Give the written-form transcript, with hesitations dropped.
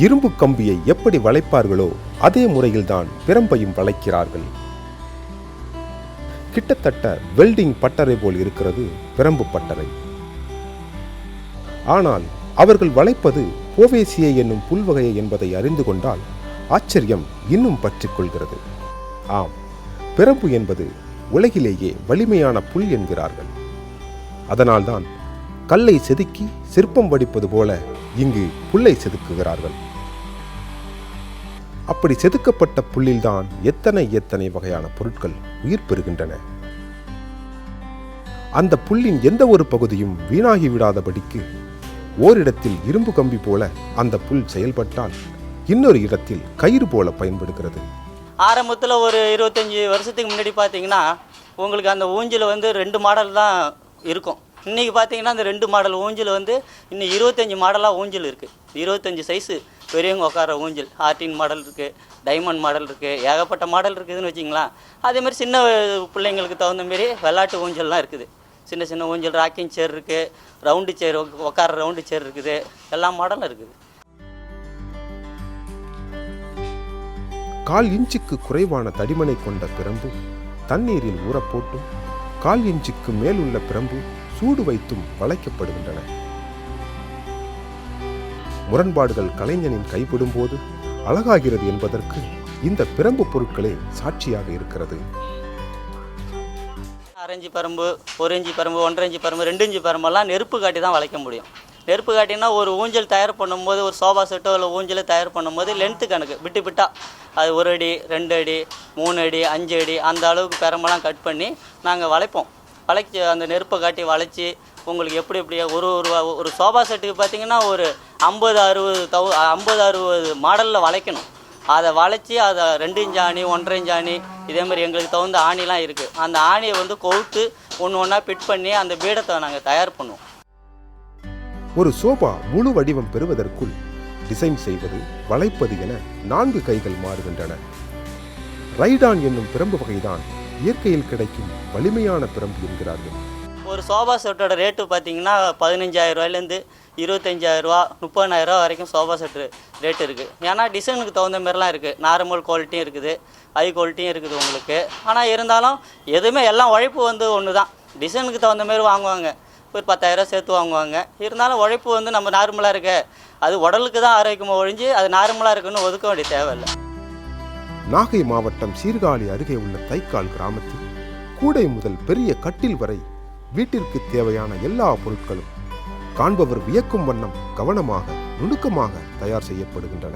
இரும்பு கம்பியை எப்படி வளைப்பார்களோ அதே முறையில்தான் பிரம்பையும் வளைக்கிறார்கள். கிட்டத்தட்ட வெல்டிங் பட்டறை போல் இருக்கிறது பிரம்பு பட்டறை. ஆனால் அவர்கள் வளைப்பது போவேசியே என்னும் புல்வகையை என்பதை அறிந்து கொண்டால் ஆச்சரியம் இன்னும் பற்றிக் கொள்கிறது. ஆம், பிரம்பு என்பது உலகிலேயே வலிமையான புல் என்கிறார்கள். அதனால்தான் கல்லை செதுக்கி சிற்பம் வடிப்பது போல இங்கு புல்லை செதுக்குகிறார்கள். அப்படி செதுக்கப்பட்ட புல்லில்தான் எத்தனை வகையான பொருட்கள் உயிர் பெறுகின்றன. அந்த புல்லின் எந்த ஒரு பகுதியும் வீணாகி விடாதபடிக்கு ஓரிடத்தில் இரும்பு கம்பி போல அந்த புல் செயல்பட்டால் இன்னொரு இடத்தில் கயிறு போல பயன்படுகிறது. ஆரம்பத்தில் ஒரு 25 வருஷத்துக்கு முன்னாடி பார்த்தீங்கன்னா உங்களுக்கு அந்த ஊஞ்சல் 2 மாடல் தான் இருக்கும். இன்றைக்கி பார்த்தீங்கன்னா அந்த 2 மாடல் ஊஞ்சல் இன்னும் 25 மாடலாக ஊஞ்சல் இருக்குது. 25 சைஸு பெரியவங்க உட்கார ஊஞ்சல், ஆர்டின் மாடல் இருக்குது, டைமண்ட் மாடல் இருக்குது, ஏகப்பட்ட மாடல் இருக்குதுன்னு வச்சிங்களா. அதேமாதிரி சின்ன பிள்ளைங்களுக்கு தகுந்த மாரி விளையாட்டு ஊஞ்சல்லாம் இருக்குது. சின்ன ஊஞ்சல், ராக்கிங் சேர் இருக்குது, ரவுண்டு சேர், உட்கார ரவுண்டு சேர் இருக்குது, எல்லா மாடலும் இருக்குது. 1/4 இன்ச்சுக்கு குறைவான தடிமனை கொண்ட பிரம்பு தண்ணீரில் ஊறப்போட்டும் 1/4 இன்ச்சுக்கு மேல் உள்ள பிரம்பு சூடு வைத்தும் வளைக்கப்படுகின்றன. முரண்பாடுகள் கலைஞனின் கைப்படும் போது அழகாகிறது என்பதற்கு இந்த பிரம்பு பொருட்களே சாட்சியாக இருக்கிறது. 1/2 இன்ச்சு பரம்பு, 1 இன்ச்சு பரம்பு, 1.5 இன்ச்சு பரம்பு, 2 இன்ச்சு பரம்பெல்லாம் நெருப்பு காட்டி தான் வளைக்க முடியும். நெருப்பு காட்டினா ஒரு ஊஞ்சல் தயார் பண்ணும்போது, ஒரு சோபா செட்டோ இல்லை ஊஞ்சலை தயார் பண்ணும்போது லென்த்து கணக்கு விட்டு அது 1 அடி, 2 அடி, 3 அடி, 5 அடி அந்த அளவுக்கு பெரம்பெல்லாம் கட் பண்ணி நாங்கள் வளைப்போம். வளைச்சி அந்த நெருப்பை காட்டி வளைச்சி உங்களுக்கு எப்படி ஒரு சோபா செட்டுக்கு பார்த்திங்கன்னா ஒரு 50-60 மாடலில் வளைக்கணும். அதை வளைச்சி அதை 2 இன்ச் ஆணி, 1.5 இன்ச் ஆணி, இதேமாதிரி எங்களுக்கு தகுந்த ஆணிலாம் இருக்குது. அந்த ஆணியை கவுத்து ஒன்றா ஃபிட் பண்ணி அந்த பீடத்தை நாங்கள் தயார் பண்ணுவோம். ஒரு சோபா முழு வடிவம் பெறுவதற்குள் டிசைன் செய்வது, வளைப்பது என 4 கைகள் மாறுகின்றன. ரைடான் என்னும் பிரம்பு வகைதான் இயற்கையில் கிடைக்கும் வலிமையான பிரம்பு என்கிறார்கள். ஒரு சோபா செட்டோட ரேட்டு பார்த்தீங்கன்னா 15,000 ரூபாயிலேருந்து 25,000 ரூபா, 30,000 ரூபா வரைக்கும் சோபா செட்டு ரேட் இருக்குது. ஏன்னா டிசைனுக்கு தகுந்த மாதிரிலாம் இருக்குது. நார்மல் குவாலிட்டியும் இருக்குது, ஹை குவாலிட்டியும் இருக்குது உங்களுக்கு. ஆனால் இருந்தாலும் எதுவுமே எல்லாம் உழைப்பு ஒன்று தான். டிசைனுக்கு தகுந்த மாதிரி வாங்குவாங்க, ஒரு 10,000 சேர்த்து வாங்குவாங்க. இருந்தாலும் உழைப்பு நம்ம நார்மலாக இருக்க, அது உடலுக்கு தான் ஆரோக்கியமாக ஒழிஞ்சு அது நார்மலாக இருக்குன்னு ஒதுக்க வேண்டிய தேவையில்லை. நாகை மாவட்டம் சீர்காழி அருகே உள்ள தைக்கால் கிராமத்தில் கூடை முதல் பெரிய கட்டில் வரை வீட்டிற்கு தேவையான எல்லா பொருட்களும் காண்பவர் வியக்கும் வண்ணம் கவனமாக நுணுக்கமாக தயார் செய்யப்படுகின்றன.